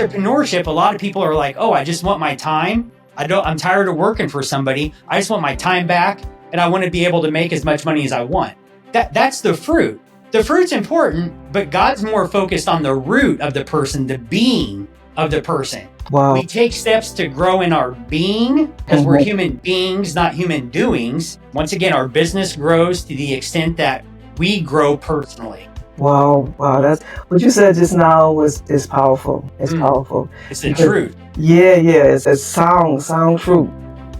entrepreneurship, a lot of people are like, oh, I just want my time. I'm tired of working for somebody. I just want my time back, and I want to be able to make as much money as I want. That's the fruit. The fruit's important, but God's more focused on the root of the person, the being of the person. Wow. We take steps to grow in our being because we're human beings, not human doings. Once again, our business grows to the extent that we grow personally. Wow. That's what you said just now is powerful. It's powerful. It's the truth. Yeah. It's sound truth.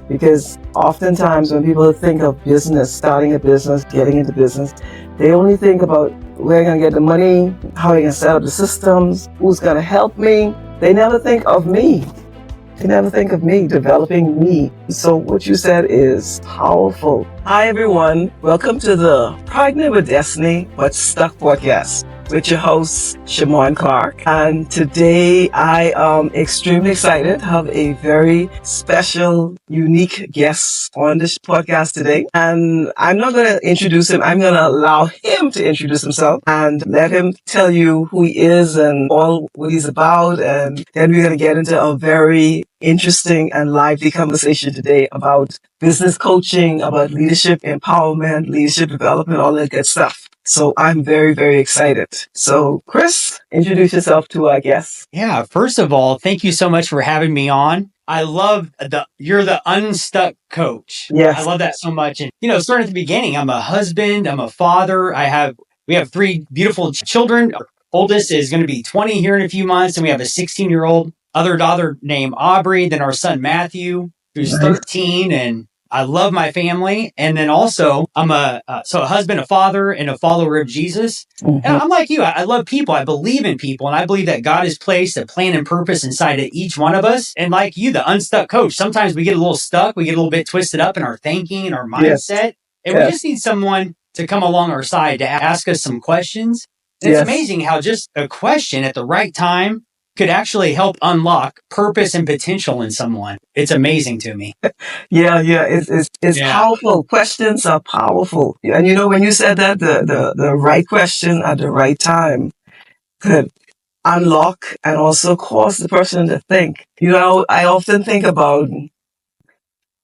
Because oftentimes when people think of business, starting a business, getting into business, they only think about where they're going to get the money, how they're going to set up the systems, who's going to help me. They never think of me. They never think of me, developing me. So what you said is powerful. Hi, everyone. Welcome to the Pregnant with Destiny But Stuck podcast with your host, Shurmon Clarke. And today I am extremely excited to have a very special, unique guest on this podcast today. And I'm not going to introduce him. I'm going to allow him to introduce himself and let him tell you who he is and all what he's about. And then we're going to get into a very interesting and lively conversation today about business coaching, about leadership empowerment, leadership development, all that good stuff. So I'm very, very excited. So Chris, introduce yourself to our guests. Yeah. First of all, thank you so much for having me on. I love you're the unstuck coach. Yes. I love that so much. And, starting at the beginning, I'm a husband, I'm a father. We have 3 beautiful children. Our oldest is going to be 20 here in a few months. And we have a 16-year-old other daughter named Aubrey. Then our son, Matthew, who's 13. And I love my family. And then also I'm a husband, a father, and a follower of Jesus. And I'm like you. I love people. I believe in people. And I believe that God has placed a plan and purpose inside of each one of us. And like you, the unstuck coach, sometimes we get a little stuck. We get a little bit twisted up in our thinking and our mindset. And we just need someone to come along our side to ask us some questions. And it's amazing how just a question at the right time could actually help unlock purpose and potential in someone. It's amazing to me. Yeah. It's powerful. Questions are powerful. And when you said that, the right question at the right time could unlock and also cause the person to think. I often think about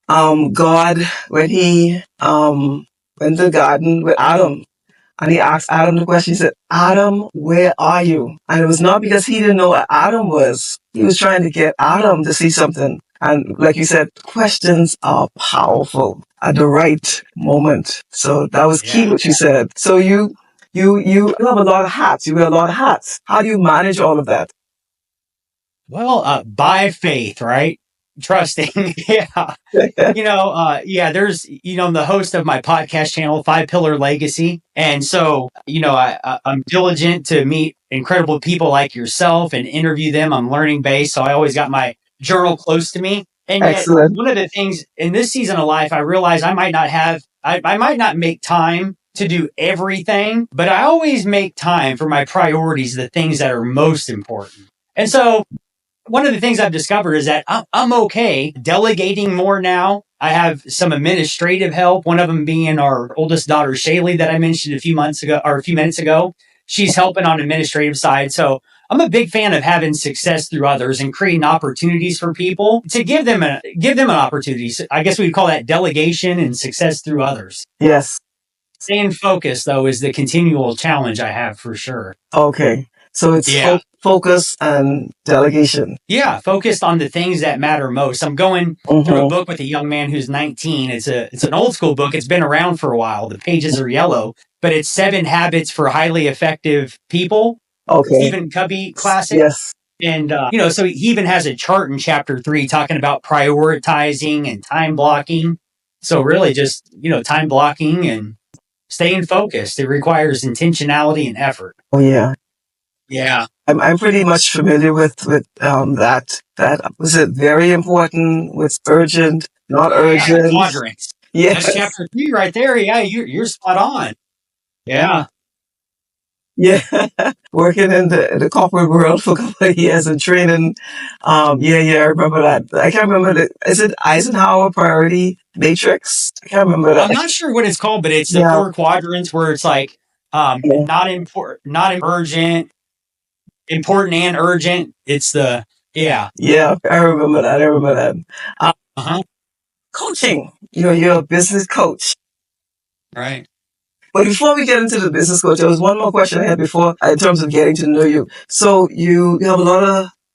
God when he went to the garden with Adam. And he asked Adam the question. He said, Adam, where are you? And it was not because he didn't know what Adam was. He was trying to get Adam to see something. And like you said, questions are powerful at the right moment. So that was key what you said. So you have a lot of hats. You wear a lot of hats. How do you manage all of that? Well, by faith, right? Trusting. Yeah. There's, I'm the host of my podcast channel, 5 Pillar Legacy. And so, I'm diligent to meet incredible people like yourself and interview them. I'm learning based. So I always got my journal close to me. And yet, one of the things in this season of life, I realized I might not make time to do everything, but I always make time for my priorities, the things that are most important. And so one of the things I've discovered is that I'm okay delegating more now. I have some administrative help. One of them being our oldest daughter, Shaylee, that I mentioned a few minutes ago. She's helping on the administrative side. So I'm a big fan of having success through others and creating opportunities for people to give them an opportunity. So I guess we'd call that delegation and success through others. Yes. Staying focused, though, is the continual challenge I have for sure. Okay. So it's focus and delegation. Yeah, focused on the things that matter most. I'm going through a book with a young man who's 19. It's an old school book. It's been around for a while. The pages are yellow, but it's 7 Habits for Highly Effective People. Okay. Stephen Covey classic. Yes. And, so he even has a chart in chapter 3 talking about prioritizing and time blocking. So really just, time blocking and staying focused. It requires intentionality and effort. Oh, yeah. Yeah. I'm pretty much familiar with that. That was it very important, what's urgent, not urgent. Quadrants. Yes. That's chapter 3 right there. Yeah, you're spot on. Yeah. Yeah. Working in the corporate world for a couple of years and training. I remember that. I can't remember is it Eisenhower Priority Matrix? I can't remember that. I'm not sure what it's called, but it's the 4 quadrants where it's like not important, not urgent, important and urgent. It's the, yeah. Yeah, I remember that. I remember that. Uh-huh. Coaching. You're a business coach. Right. But before we get into the business coach, there was one more question I had before in terms of getting to know you. So you have a lot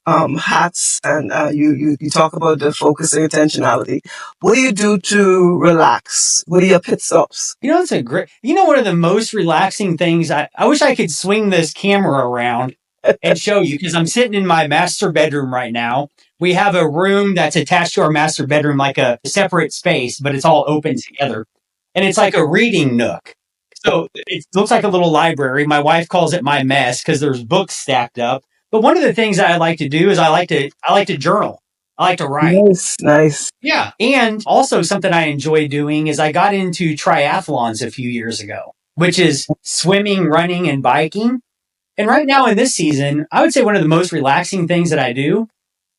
of hats, and you talk about the focusing intentionality. What do you do to relax? What are your pit stops? It's a great, one of the most relaxing things. I wish I could swing this camera around and show you, because I'm sitting in my master bedroom right now. We have a room that's attached to our master bedroom, like a separate space, but it's all open together. And it's like a reading nook. So it looks like a little library. My wife calls it my mess because there's books stacked up. But one of the things that I like to do is I like to journal. I like to write. Nice, nice. Yeah. And also something I enjoy doing is I got into triathlons a few years ago, which is swimming, running, and biking. And right now in this season, I would say one of the most relaxing things that I do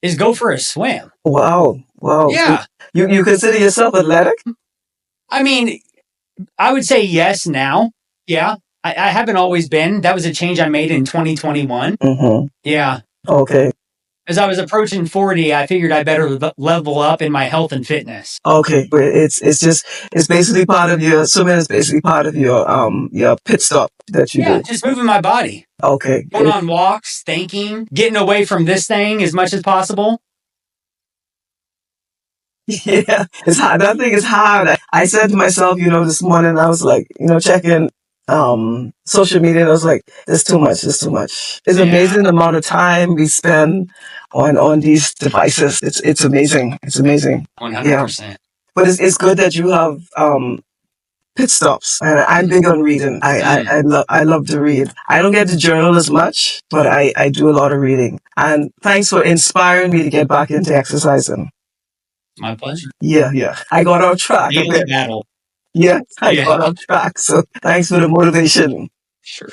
is go for a swim. Wow, wow. Yeah. You consider yourself athletic? I mean, I would say yes now. Yeah. I haven't always been. That was a change I made in 2021. Mm-hmm. Yeah. Okay. As I was approaching 40, I figured I better level up in my health and fitness. Okay. But it's basically part of your swimming is basically part of your pit stop that you do. Yeah, just moving my body. Okay. Going on walks, thinking, getting away from this thing as much as possible. Yeah, it's hard. That thing is hard. I said to myself, this morning, I was like, checking social media, and I was like, there's too much. There's too much. It's amazing the amount of time we spend on these devices. It's amazing. It's amazing. 100%. Yeah. But it's good that you have pit stops. And I'm big on reading. I love to read. I don't get to journal as much, but I do a lot of reading. And thanks for inspiring me to get back into exercising. My pleasure. Yeah. I got off track. Daily battle. Yeah, I got off track. So thanks for the motivation. Sure.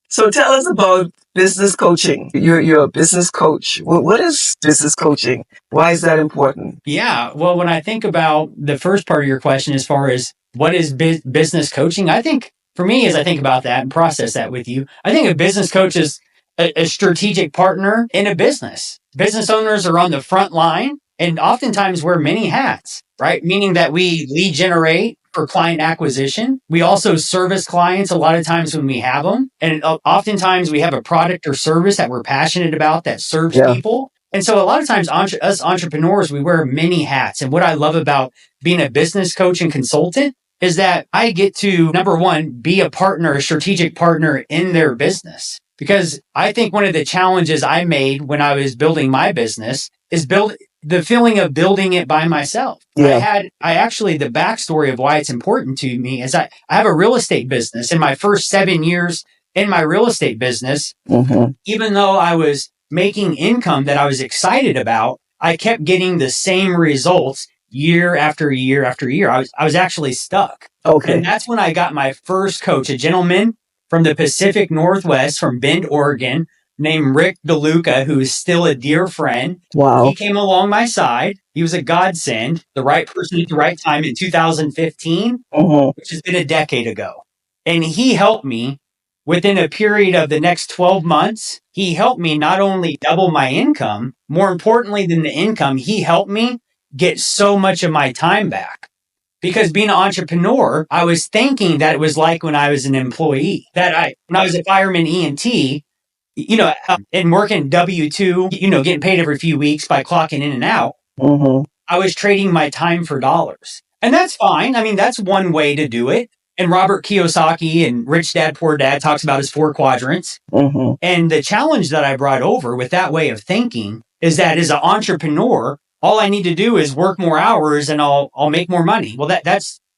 So tell us about business coaching. You're a business coach. What is business coaching? Why is that important? Yeah. Well, when I think about the first part of your question, as far as what is business coaching, I think for me, as I think about that and process that with you, I think a business coach is a strategic partner in a business. Business owners are on the front line and oftentimes wear many hats, right? Meaning that we lead generate for client acquisition. We also service clients a lot of times when we have them. And oftentimes we have a product or service that we're passionate about that serves people. And so a lot of times us entrepreneurs, we wear many hats. And what I love about being a business coach and consultant is that I get to, number one, be a partner, a strategic partner in their business. Because I think one of the challenges I made when I was building my business is the feeling of building it by myself. Yeah. I actually, the backstory of why it's important to me is I have a real estate business. In my first 7 years in my real estate business, even though I was making income that I was excited about, I kept getting the same results year after year after year. I was actually stuck. Okay. And that's when I got my first coach, a gentleman from the Pacific Northwest, from Bend, Oregon, named Rick DeLuca, who is still a dear friend. Wow. He came along my side. He was a godsend, the right person at the right time in 2015, which has been a decade ago. And he helped me within a period of the next 12 months. He helped me not only double my income, more importantly than the income, he helped me get so much of my time back. Because being an entrepreneur, I was thinking that it was like when I was an employee, when I was a fireman EMT, and working W-2, getting paid every few weeks by clocking in and out, I was trading my time for dollars. And that's fine. I mean, that's one way to do it. And Robert Kiyosaki and Rich Dad, Poor Dad talks about his 4 quadrants. And the challenge that I brought over with that way of thinking is that as an entrepreneur, all I need to do is work more hours and I'll make more money. Well,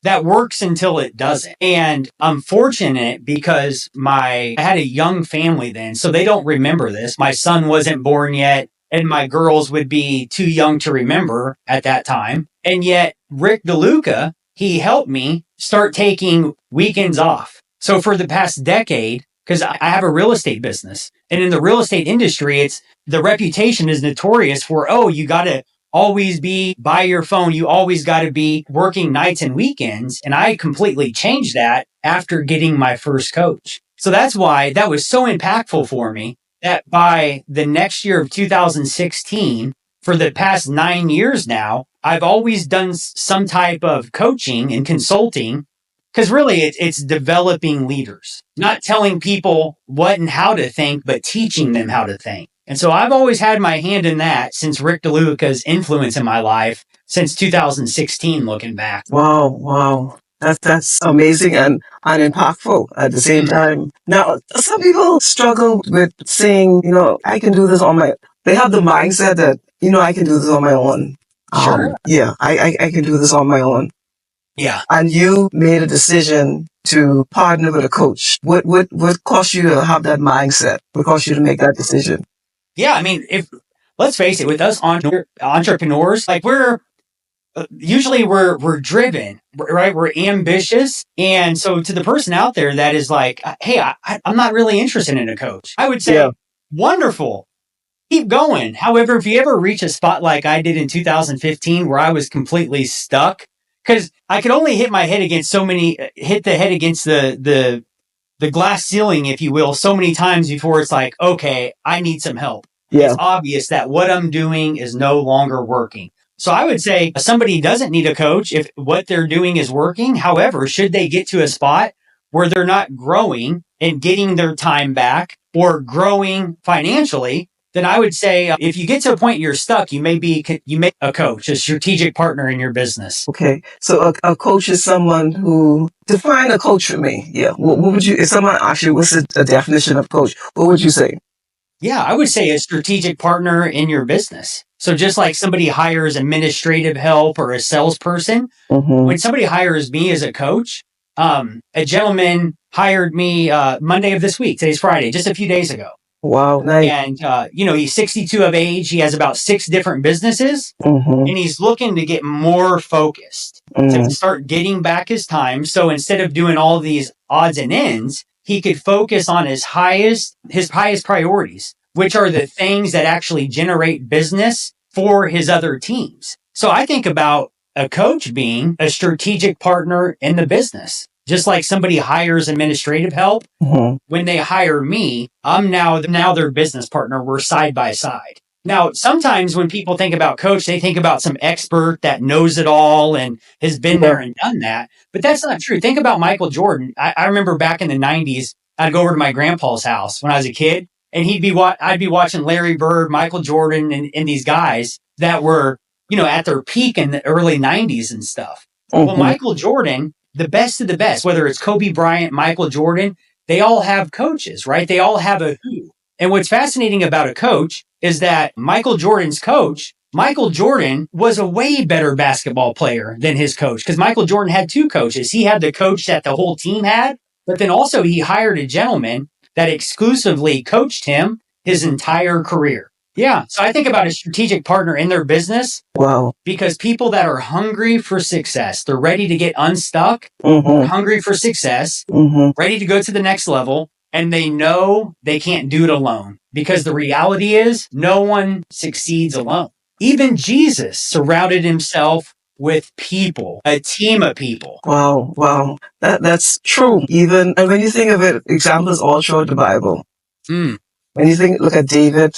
that works until it doesn't. And I'm fortunate because I had a young family then, so they don't remember this. My son wasn't born yet, and my girls would be too young to remember at that time. And yet Rick DeLuca, he helped me start taking weekends off. So for the past decade, because I have a real estate business, and in the real estate industry, the reputation is notorious for, you got to always be by your phone. You always got to be working nights and weekends. And I completely changed that after getting my first coach. So that's why that was so impactful for me. that by the next year of 2016, for the past 9 years now, I've always done some type of coaching and consulting because really it's developing leaders, not telling people what and how to think, but teaching them how to think. And so I've always had my hand in that since Rick DeLuca's influence in my life since 2016, looking back. Wow, wow. That's amazing and impactful at the same time. Now, some people struggle with saying, I can do this on my, they have the mindset that, I can do this on my own. Sure. Yeah, I can do this on my own. Yeah. And you made a decision to partner with a coach. What caused you to have that mindset? What caused you to make that decision? Yeah, I mean, let's face it, with us entrepreneurs, like we're driven, right? We're ambitious. And so to the person out there that is like, hey, I'm not really interested in a coach, I would say, wonderful, keep going. However, if you ever reach a spot like I did in 2015, where I was completely stuck, because I could only hit the head against the glass ceiling, if you will, so many times before it's like, okay, I need some help. Yeah. It's obvious that what I'm doing is no longer working. So I would say somebody doesn't need a coach if what they're doing is working. However, should they get to a spot where they're not growing and getting their time back or growing financially, then I would say if you get to a point you're stuck, you may a coach, a strategic partner in your business. Okay. So a coach is someone who, define a coach for me. Yeah. What would you, if someone asked you, what's a definition of coach? What would you say? Yeah, I would say a strategic partner in your business. So just like somebody hires administrative help or a salesperson, when somebody hires me as a coach, a gentleman hired me Monday of this week. Today's Friday, just a few days ago. Wow, nice. And, he's 62 of age. He has about 6 different businesses, and he's looking to get more focused, to start getting back his time. So instead of doing all these odds and ends, he could focus on his highest priorities, which are the things that actually generate business for his other teams. So I think about a coach being a strategic partner in the business. Just like somebody hires administrative help, when they hire me, I'm now their business partner. We're side by side. Now, sometimes when people think about coach, they think about some expert that knows it all and has been there and done that. But that's not true. Think about Michael Jordan. I remember back in the 90s, I'd go over to my grandpa's house when I was a kid, and I'd be watching Larry Bird, Michael Jordan, and these guys that were, at their peak in the early 90s and stuff. Well, Michael Jordan, the best of the best, whether it's Kobe Bryant, Michael Jordan, they all have coaches, right? They all have a who. And what's fascinating about a coach is that Michael Jordan's coach, Michael Jordan was a way better basketball player than his coach, because Michael Jordan had 2 coaches. He had the coach that the whole team had, but then also he hired a gentleman that exclusively coached him his entire career. Yeah. So I think about a strategic partner in their business. Wow. Because people that are hungry for success, they're ready to get unstuck, hungry for success, ready to go to the next level, and they know they can't do it alone. Because the reality is no one succeeds alone. Even Jesus surrounded himself with people, a team of people. Wow, wow. That's true. Even, and when you think of it, examples all throughout the Bible. When you look at David,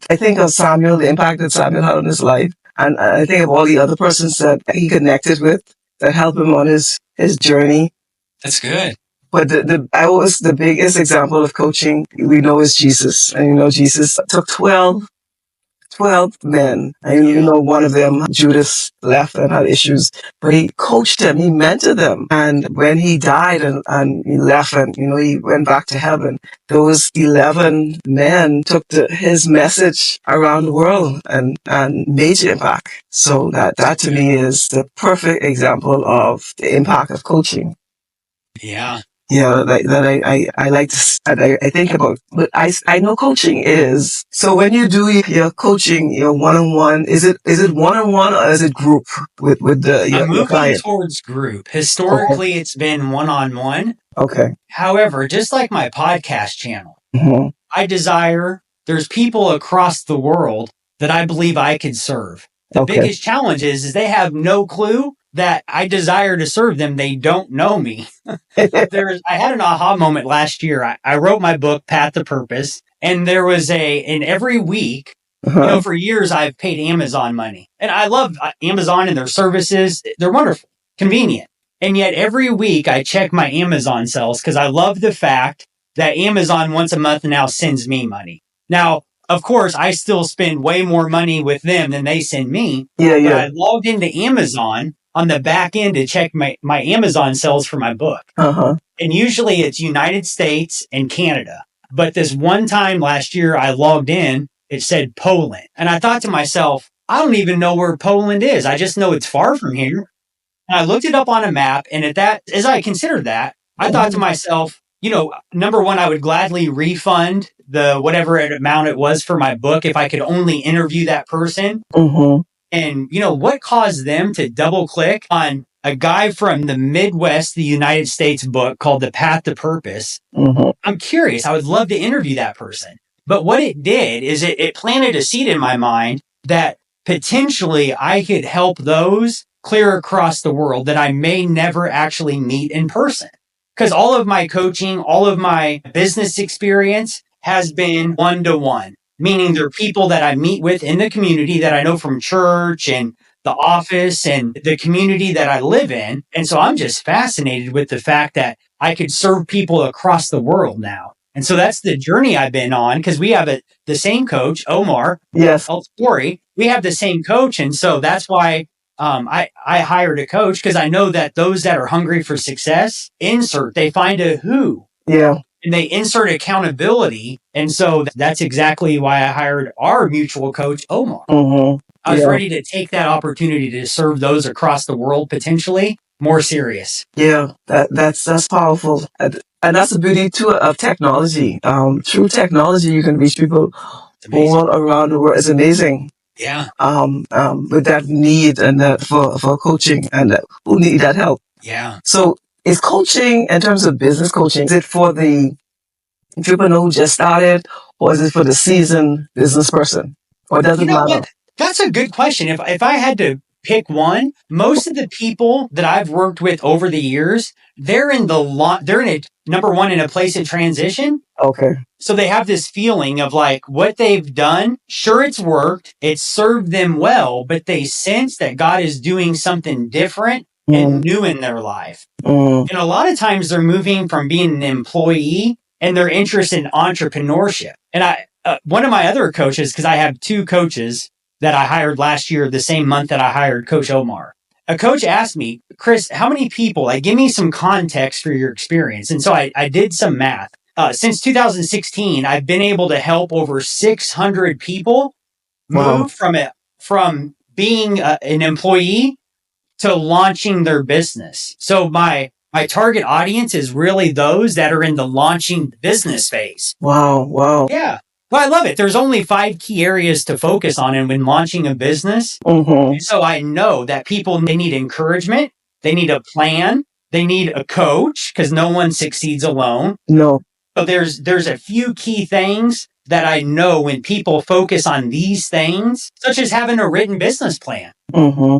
I think of Samuel, the impact that Samuel had on his life. And I think of all the other persons that he connected with that helped him on his journey. That's good. But the biggest example of coaching we know is Jesus. And Jesus took 12 men. And one of them, Judas, left and had issues. But he coached them, he mentored them. And when he died and he left and, he went back to heaven, those 11 men took his message around the world and major impact. So that to me is the perfect example of the impact of coaching. Yeah. Yeah, I like to, I think about, but I know coaching is, so when you do your coaching, your one-on-one, is it one-on-one or is it group with your client? I'm moving towards group. Historically, it's been one-on-one. Okay. However, just like my podcast channel, I desire, there's people across the world that I believe I could serve. The biggest challenge is they have no clue that I desire to serve them. They don't know me. I had an aha moment last year. I wrote my book, Path to Purpose, And there was and every week, for years, I've paid Amazon money. And I love Amazon and their services. They're wonderful, convenient. And yet every week I check my Amazon sales because I love the fact that Amazon once a month now sends me money. Now, of course, I still spend way more money with them than they send me. Yeah, But yeah. I logged into Amazon on the back end to check my Amazon sales for my book. Uh-huh. And usually it's United States and Canada. But this one time last year I logged in, it said Poland. And I thought to myself, I don't even know where Poland is. I just know it's far from here. And I looked it up on a map. And as I considered that, I thought to myself, number one, I would gladly refund the whatever amount it was for my book if I could only interview that person. Mm-hmm. And, what caused them to double click on a guy from the Midwest, the United States book called The Path to Purpose? Mm-hmm. I'm curious. I would love to interview that person. But what it did is it planted a seed in my mind that potentially I could help those clear across the world that I may never actually meet in person. Because all of my coaching, all of my business experience has been one-to-one, meaning they're people that I meet with in the community that I know from church and the office and the community that I live in. And so I'm just fascinated with the fact that I could serve people across the world now. And so that's the journey I've been on because we have the same coach, Omar. Yes. Corey. We have the same coach. And so that's why I hired a coach because I know that those that are hungry for success, they find a who. Yeah. And they insert accountability. And so that's exactly why I hired our mutual coach, Omar. Mm-hmm. I was ready to take that opportunity to serve those across the world, potentially more serious. Yeah, that's powerful. And that's the beauty too of technology. Through technology, you can reach people all around the world. It's amazing. Yeah. With that need and that for coaching and who need that help. Yeah. So is coaching in terms of business coaching, is it for the entrepreneur who just started or is it for the seasoned business person? Or does it matter? What? That's a good question. If I had to pick one, most of the people that I've worked with over the years, they're in number one, in a place of transition. Okay. So they have this feeling of like what they've done. Sure, it's worked. It's served them well, but they sense that God is doing something different and new in their life. And a lot of times they're moving from being an employee and they're interested in entrepreneurship. And one of my other coaches, because I have two coaches that I hired last year, the same month that I hired Coach Omar. A coach asked me, Chris, how many people, give me some context for your experience. And so I did some math. Since 2016, I've been able to help over 600 people move from being an employee to launching their business. So my target audience is really those that are in the launching business phase. Wow. Yeah. Well, I love it. There's only 5 key areas to focus on when launching a business. Mm-hmm. So I know that they need encouragement. They need a plan. They need a coach because no one succeeds alone. No. So there's a few key things that I know when people focus on these things, such as having a written business plan. Mm-hmm.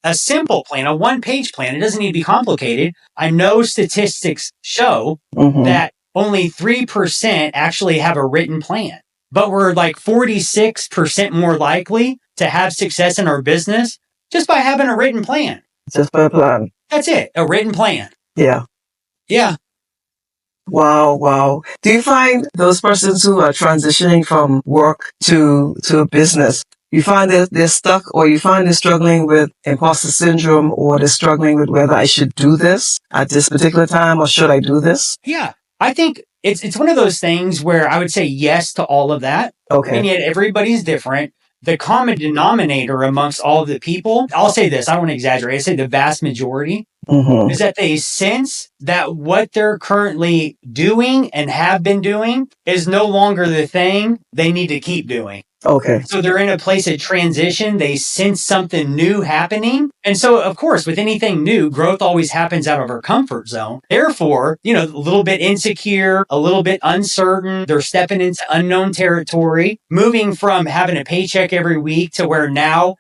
A simple plan, a 1-page plan. It doesn't need to be complicated. I know statistics show that only 3% actually have a written plan, but we're like 46% more likely to have success in our business just by having a written plan. Just by a plan. That's it. A written plan. Yeah. Yeah. Wow. Do you find those persons who are transitioning from work to a business, you find that they're stuck or you find they're struggling with imposter syndrome or they're struggling with whether I should do this at this particular time or should I do this? Yeah. I think it's one of those things where I would say yes to all of that. Okay. And yet everybody's different. The common denominator amongst all of the people, I'll say this, I don't want to exaggerate. I say the vast majority is that they sense that what they're currently doing and have been doing is no longer the thing they need to keep doing. Okay. So they're in a place of transition. They sense something new happening. And so, of course, with anything new, growth always happens out of our comfort zone. Therefore, a little bit insecure, a little bit uncertain. They're stepping into unknown territory, moving from having a paycheck every week to where now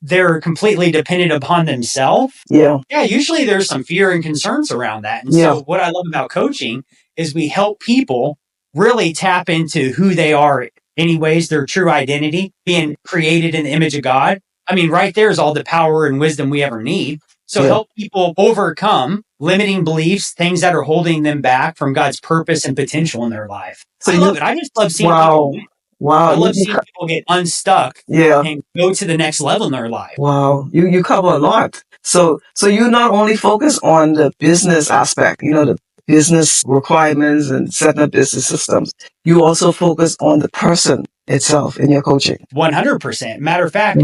they're completely dependent upon themselves. Yeah. Usually there's some fear and concerns around that. And so what I love about coaching is we help people really tap into who they are anyways, their true identity, being created in the image of God. I mean, right there is all the power and wisdom we ever need. So help people overcome limiting beliefs, things that are holding them back from God's purpose and potential in their life. So I love it. I just love seeing people win. I love seeing people get unstuck and go to the next level in their life. Wow. You cover a lot. So you not only focus on the business aspect, the business requirements and setting up business systems. You also focus on the person itself in your coaching. 100%. Matter of fact,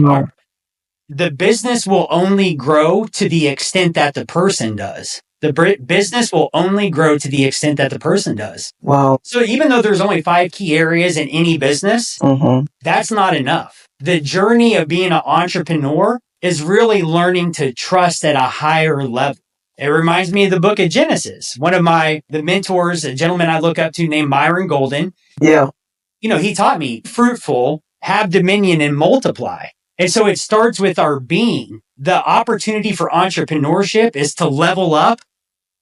the business will only grow to the extent that the person does. The business will only grow to the extent that the person does. Wow. So even though there's only 5 key areas in any business, that's not enough. The journey of being an entrepreneur is really learning to trust at a higher level. It reminds me of the book of Genesis. One of the mentors, a gentleman I look up to named Myron Golden. Yeah. He taught me fruitful, have dominion, and multiply. And so it starts with our being. The opportunity for entrepreneurship is to level up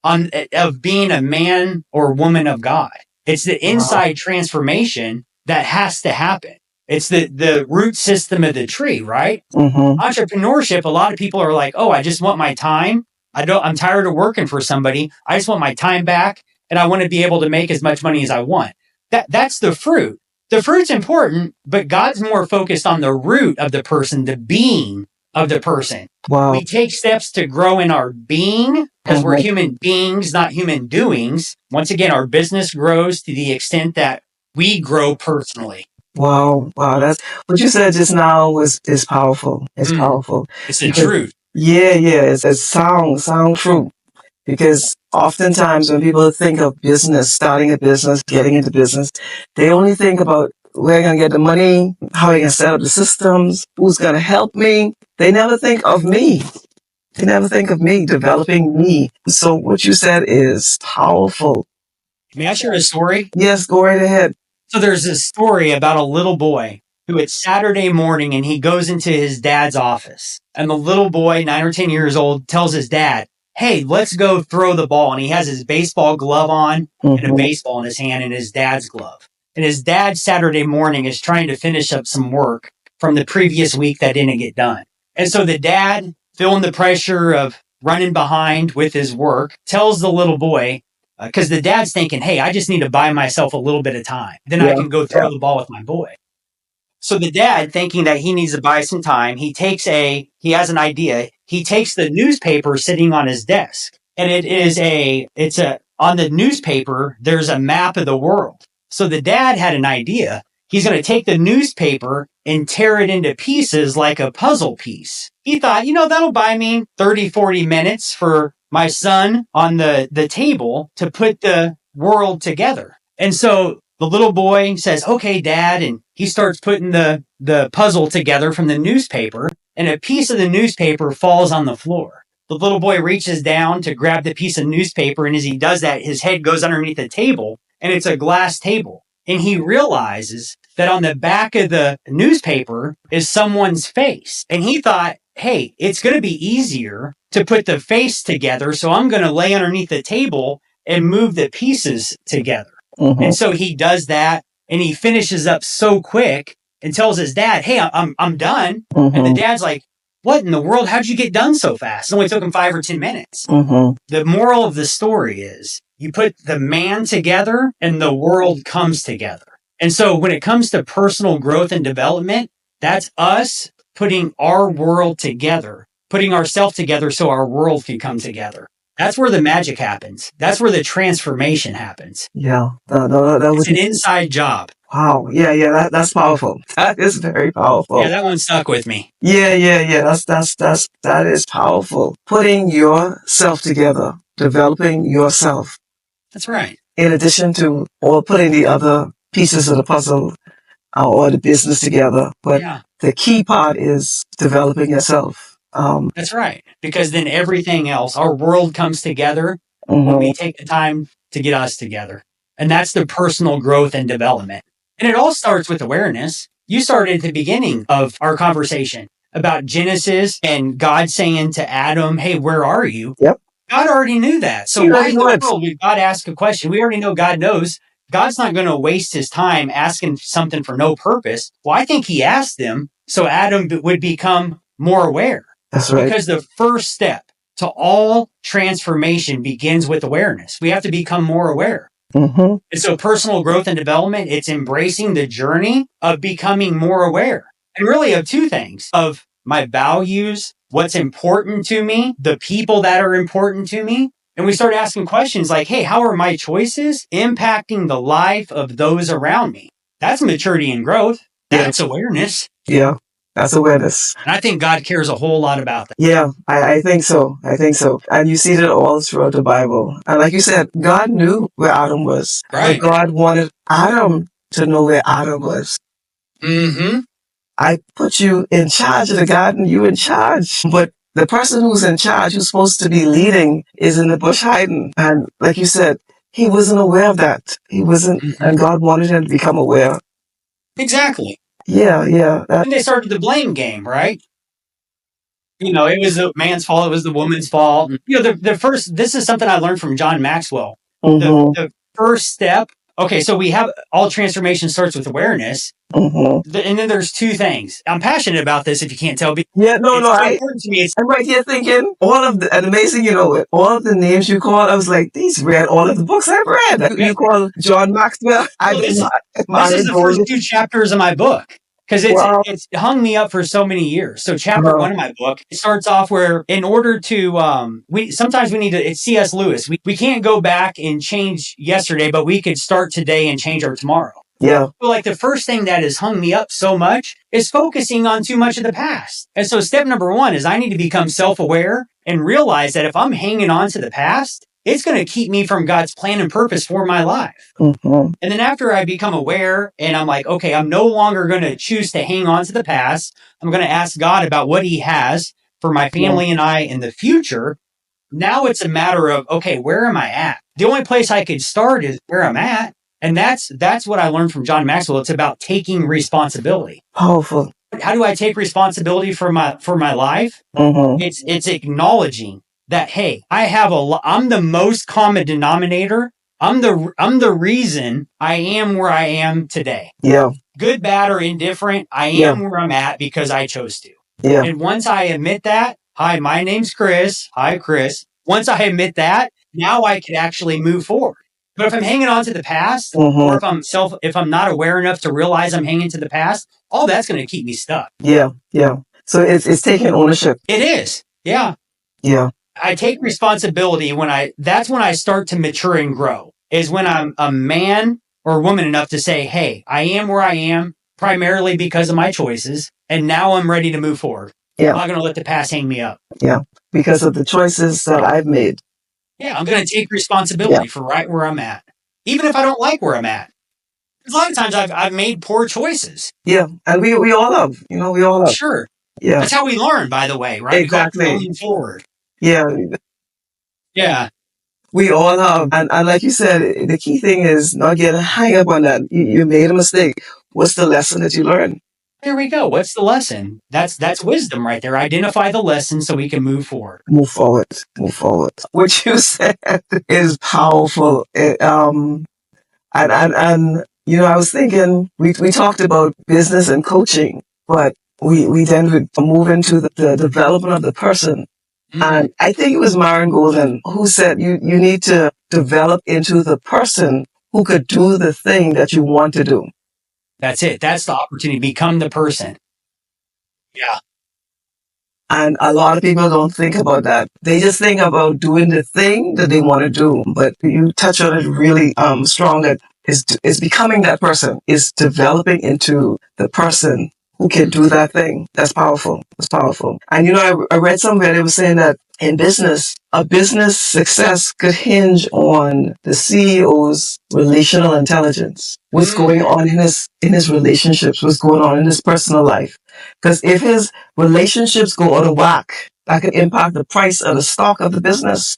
of being a man or woman of God. It's the inside transformation that has to happen. It's the root system of the tree, right? Entrepreneurship, a lot of people are like, oh, I just want my time. I'm tired of working for somebody. I just want my time back and I want to be able to make as much money as I want. That's the fruit. The fruit's important, but God's more focused on the root of the person, the being of the person. Wow. We take steps to grow in our being because we're human beings, not human doings. Once again, our business grows to the extent that we grow personally. Wow. That's what you said just now is powerful. It's powerful. It's the truth. Yeah. It's sound true. Because oftentimes when people think of business, starting a business, getting into business, they only think about where I'm going to get the money, how I can set up the systems, who's going to help me. They never think of me. They never think of me, developing me. So what you said is powerful. May I share a story? Yes, go right ahead. So there's this story about a little boy who it's Saturday morning and he goes into his dad's office. And the little boy, 9 or 10 years old, tells his dad, hey, let's go throw the ball. And he has his baseball glove on and a baseball in his hand and his dad's glove. And his dad Saturday morning is trying to finish up some work from the previous week that didn't get done. And so the dad, feeling the pressure of running behind with his work, tells the little boy, because the dad's thinking, hey, I just need to buy myself a little bit of time. Then I can go throw the ball with my boy. So the dad, thinking that he needs to buy some time, he has an idea. He takes the newspaper sitting on his desk, and on the newspaper, there's a map of the world. So the dad had an idea. He's going to take the newspaper and tear it into pieces like a puzzle piece. He thought, that'll buy me 30, 40 minutes for my son on the table to put the world together. And so the little boy says, okay, Dad. And he starts putting the puzzle together from the newspaper, and a piece of the newspaper falls on the floor. The little boy reaches down to grab the piece of newspaper, and as he does that, his head goes underneath the table, and it's a glass table. And he realizes that on the back of the newspaper is someone's face. And he thought, hey, it's going to be easier to put the face together, so I'm going to lay underneath the table and move the pieces together. And so he does that, and he finishes up so quick and tells his dad, hey, I'm done. And the dad's like, what in the world? How'd you get done so fast? It only took him 5 or 10 minutes. The moral of the story is you put the man together and the world comes together. And so when it comes to personal growth and development, that's us putting our world together, putting ourselves together so our world can come together. That's where the magic happens. That's where the transformation happens. Yeah. It's an inside job. Wow. Yeah. That's powerful. That is very powerful. Yeah, that one stuck with me. Yeah. That is powerful. Putting yourself together, developing yourself. That's right. In addition to, or putting the other pieces of the puzzle or the business together. But the key part is developing yourself. That's right. Because then everything else, our world comes together when we take the time to get us together. And that's the personal growth and development. And it all starts with awareness. You started at the beginning of our conversation about Genesis and God saying to Adam, hey, where are you? Yep. God already knew that. So why in the world would God ask a question? We already know God knows. God's not going to waste his time asking something for no purpose. Well, I think he asked them so Adam would become more aware. That's right. Because the first step to all transformation begins with awareness. We have to become more aware. Mm-hmm. And so personal growth and development, it's embracing the journey of becoming more aware. And really of two things, of my values, what's important to me, the people that are important to me. And we start asking questions like, hey, how are my choices impacting the life of those around me? That's maturity and growth. That's awareness. Yeah. That's awareness. And I think God cares a whole lot about that. Yeah, I think so. I think so. And you see that all throughout the Bible. And like you said, God knew where Adam was. Right. But God wanted Adam to know where Adam was. Mm-hmm. I put you in charge of the garden. You in charge. But the person who's in charge, who's supposed to be leading, is in the bush hiding. And like you said, he wasn't aware of that. He wasn't, and God wanted him to become aware. Exactly. Yeah. And they started the blame game, right? You know, it was the man's fault. It was the woman's fault. You know, the first, this is something I learned from John Maxwell. Mm-hmm. The first step. Okay, so we have all transformation starts with awareness. Mm-hmm. And then there's two things. I'm passionate about this, if you can't tell. Yeah, no, it's so important to me. I'm right here thinking, all of the, and amazing, you know, all of the names you called, I was like, these read all of the books I've read. You call John Maxwell. This is the first two chapters of my book. Because it's hung me up for so many years. So chapter one of my book, it starts off where in order to, sometimes we need to, it's C.S. Lewis. We can't go back and change yesterday, but we could start today and change our tomorrow. Yeah. So like the first thing that has hung me up so much is focusing on too much of the past. And so step number one is I need to become self-aware and realize that if I'm hanging on to the past, it's going to keep me from God's plan and purpose for my life. Mm-hmm. And then after I become aware and I'm like, okay, I'm no longer going to choose to hang on to the past. I'm going to ask God about what he has for my family and I in the future. Now it's a matter of, okay, where am I at? The only place I could start is where I'm at. And that's what I learned from John Maxwell. It's about taking responsibility. Powerful. How do I take responsibility for my life? Mm-hmm. It's acknowledging that, hey, I'm the most common denominator. I'm the reason I am where I am today. Yeah. Good, bad, or indifferent, I am where I'm at because I chose to. Yeah. And once I admit that, hi, my name's Chris. Hi, Chris. Once I admit that, now I can actually move forward. But if I'm hanging on to the past, or if I'm not aware enough to realize I'm hanging to the past, all that's going to keep me stuck. Yeah. So it's taking ownership. It is. Yeah. I take responsibility that's when I start to mature and grow, is when I'm a man or woman enough to say, hey, I am where I am primarily because of my choices. And now I'm ready to move forward. Yeah. I'm not going to let the past hang me up. Yeah. Because of the choices that I've made. Yeah. I'm going to take responsibility for right where I'm at, even if I don't like where I'm at. Because a lot of times I've made poor choices. Yeah. And we all have, we all have. Sure. Yeah. That's how we learn, by the way, right? Exactly. Moving forward. Yeah. We all have. And like you said, the key thing is not getting hung up on that. You made a mistake. What's the lesson that you learned? There we go. What's the lesson? That's wisdom right there. Identify the lesson so we can move forward. Move forward. What you said is powerful. And I was thinking, we talked about business and coaching, but we then would move into the development of the person. Mm-hmm. And I think it was Myron Golden who said you need to develop into the person who could do the thing that you want to do. That's it. That's the opportunity. Become the person. Yeah. And a lot of people don't think about that. They just think about doing the thing that they want to do. But you touch on it really strong, that is becoming that person, is developing into the person who can do that thing. That's powerful. And I read somewhere they were saying that in business, a business success could hinge on the CEO's relational intelligence. What's going on in his relationships, what's going on in his personal life. Because if his relationships go out of whack, that could impact the price of the stock of the business.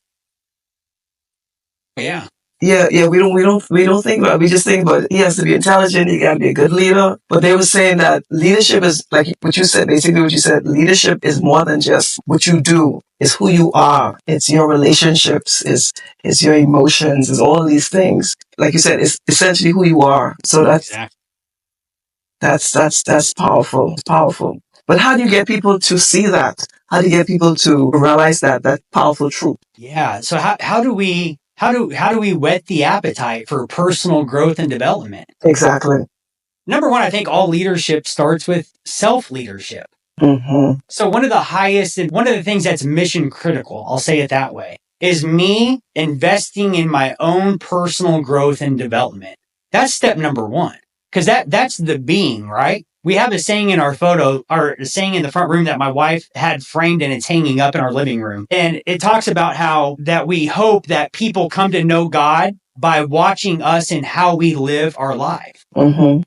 Yeah. Yeah, we don't think about it. We just think about he has to be intelligent, he gotta be a good leader. But they were saying that leadership is, like what you said, basically what you said, leadership is more than just what you do. It's who you are. It's your relationships, it's your emotions, it's all of these things. like you said, it's essentially who you are. So Exactly. that's powerful. It's powerful. But how do you get people to see that? How do you get people to realize that powerful truth? Yeah. So how do we whet the appetite for personal growth and development? Exactly. Number one, I think all leadership starts with self-leadership. Mm-hmm. So one of the highest and one of the things that's mission critical, I'll say it that way, is me investing in my own personal growth and development. That's step number one. Because that's the being, right? We have a saying in our photo, or a saying in the front room that my wife had framed and it's hanging up in our living room. And it talks about how that we hope that people come to know God by watching us and how we live our life. Mm-hmm.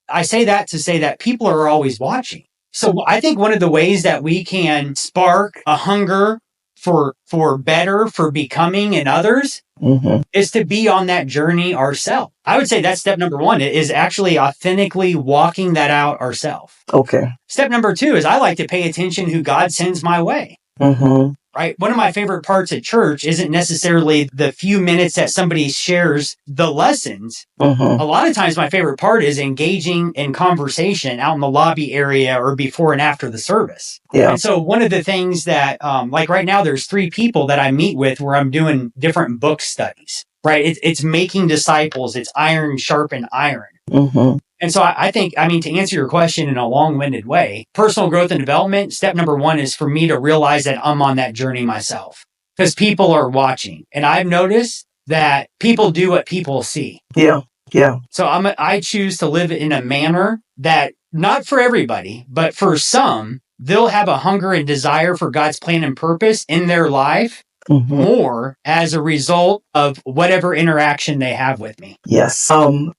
I say that to say that people are always watching. So I think one of the ways that we can spark a hunger for better, for becoming in others, Mm-hmm. is to be on that journey ourselves. I would say that's step number one, is actually authentically walking that out ourselves. Okay. Step number two is I like to pay attention who God sends my way. Mm-hmm. Right? One of my favorite parts at church isn't necessarily the few minutes that somebody shares the lessons. Mm-hmm. A lot of times my favorite part is engaging in conversation out in the lobby area or before and after the service. Yeah. And so one of the things that, like right now, there's 3 people that I meet with where I'm doing different book studies, right? It's making disciples. It's iron sharpen iron. Mm-hmm. And so I think, I mean, to answer your question in a long-winded way, personal growth and development, step number one is for me to realize that I'm on that journey myself because people are watching. And I've noticed that people do what people see. Yeah. Yeah. So I choose to live in a manner that not for everybody, but for some, they'll have a hunger and desire for God's plan and purpose in their life Mm-hmm. more as a result of whatever interaction they have with me. Yes. I'm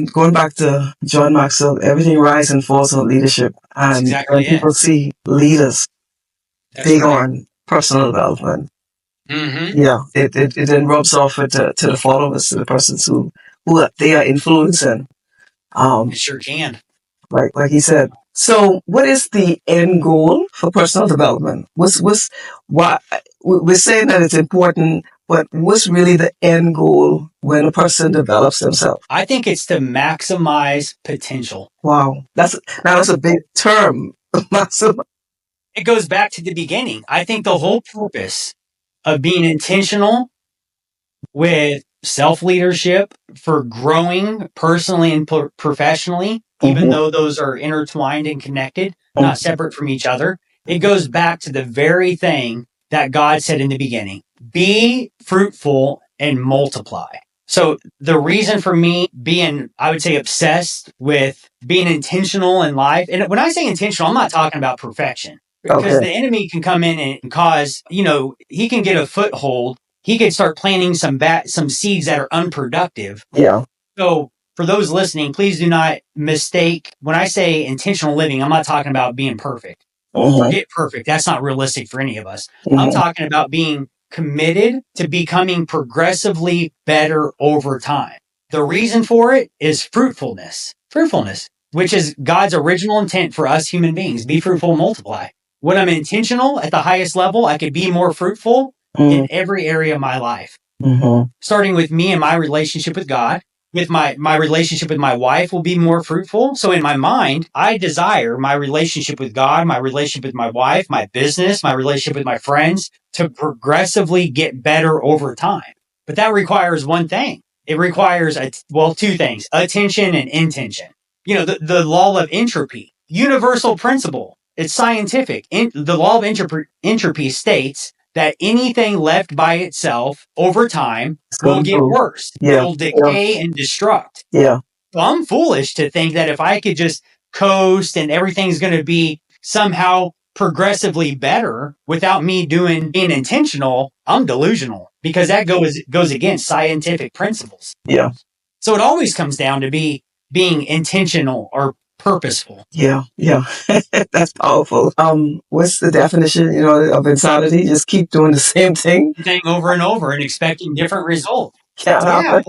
going back to John Maxwell. Everything rises and falls on leadership, and exactly when people see leaders big right. on personal development, Mm-hmm. yeah, it then rubs off to the followers, to the persons who they are influencing. It sure can. Like he said. So, what is the end goal for personal development? Why we're saying that it's important, but what's really the end goal when a person develops themselves? I think it's to maximize potential. Wow, that's a big term. It goes back to the beginning. I think the whole purpose of being intentional with self-leadership for growing personally and professionally, even though those are intertwined and connected, not separate from each other, it goes back to the very thing that God said in the beginning: be fruitful and multiply. So the reason for me being, I would say, obsessed with being intentional in life, and when I say intentional, I'm not talking about perfection, because the enemy can come in and cause, he can get a foothold. He could start planting some seeds that are unproductive. Yeah. So for those listening, please do not mistake when I say intentional living. I'm not talking about being perfect. Forget perfect. That's not realistic for any of us. I'm talking about being committed to becoming progressively better over time. The reason for it is fruitfulness, which is God's original intent for us human beings. Be fruitful and multiply. When I'm intentional at the highest level, I could be more fruitful in every area of my life. Starting with me and my relationship with God, with my relationship with my wife will be more fruitful. So in my mind, I desire my relationship with God, my relationship with my wife, my business, my relationship with my friends to progressively get better over time. But that requires one thing. It requires, 2 things: attention and intention. The law of entropy, universal principle. It's scientific. The law of entropy states that anything left by itself over time will get worse. Yeah. It'll decay and destruct. Yeah. So I'm foolish to think that if I could just coast and everything's going to be somehow progressively better without me being intentional, I'm delusional, because that goes against scientific principles. Yeah. So it always comes down to being intentional or purposeful. Yeah. Yeah. That's powerful. What's the definition, of insanity? Just keep doing the same thing over and over and expecting different results. Yeah.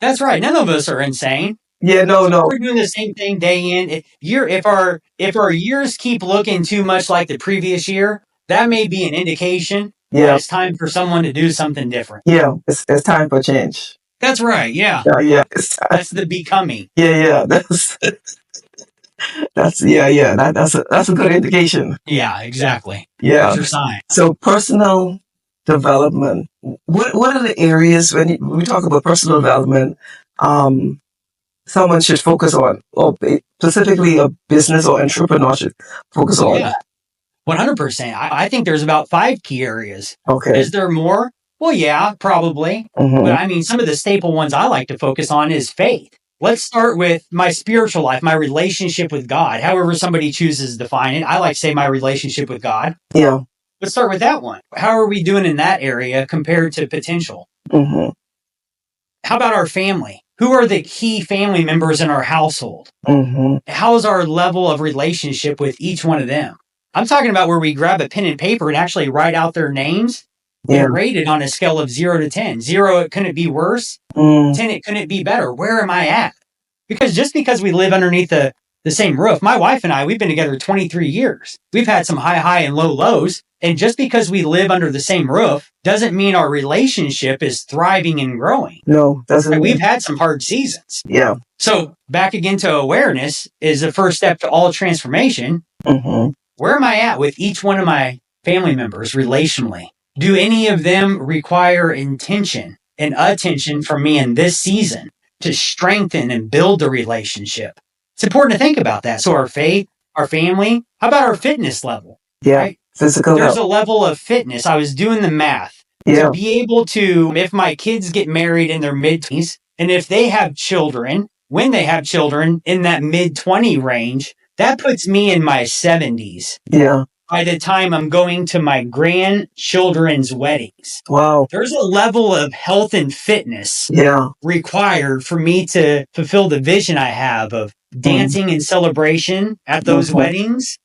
That's right. None of us are insane. Yeah, no. We're doing the same thing day in. If our years keep looking too much like the previous year, that may be an indication that it's time for someone to do something different. Yeah, it's time for change. That's right. Yeah. Yeah. That's the becoming. Yeah. That's a good indication. Yeah, exactly. Yeah. There's your sign. So personal development. What are the areas when we talk about personal development? Someone should focus on, or specifically a business or entrepreneur should focus on. Yeah. 100%. I think there's about 5 key areas. Okay. Is there more? Well, yeah, probably. But I mean, some of the staple ones I like to focus on is faith. Let's start with my spiritual life, my relationship with God, however somebody chooses to define it. I like to say my relationship with God. Yeah. Let's start with that one. How are we doing in that area compared to potential? Mm-hmm. How about our family? Who are the key family members in our household? Mm-hmm. How's our level of relationship with each one of them? I'm talking about where we grab a pen and paper and actually write out their names and rate it on a scale of 0 to 10. 0, it couldn't be worse. 10, it couldn't be better. Where am I at? Because just because we live underneath the same roof, my wife and I, we've been together 23 years. We've had some high and low lows. And just because we live under the same roof doesn't mean our relationship is thriving and growing. No, doesn't. Right? We've had some hard seasons. Yeah. So back again to awareness is the first step to all transformation. Mm-hmm. Where am I at with each one of my family members relationally? Do any of them require intention and attention from me in this season to strengthen and build the relationship? It's important to think about that. So our faith, our family, how about our fitness level? Yeah. Right? Physical There's health. a level of fitness. I was doing the math. Yeah. To be able to, if my kids get married in their mid-20s, and if they have children, when they have children in that mid-20 range, that puts me in my 70s. Yeah. By the time I'm going to my grandchildren's weddings. Wow. There's a level of health and fitness required for me to fulfill the vision I have of dancing and celebration at those weddings,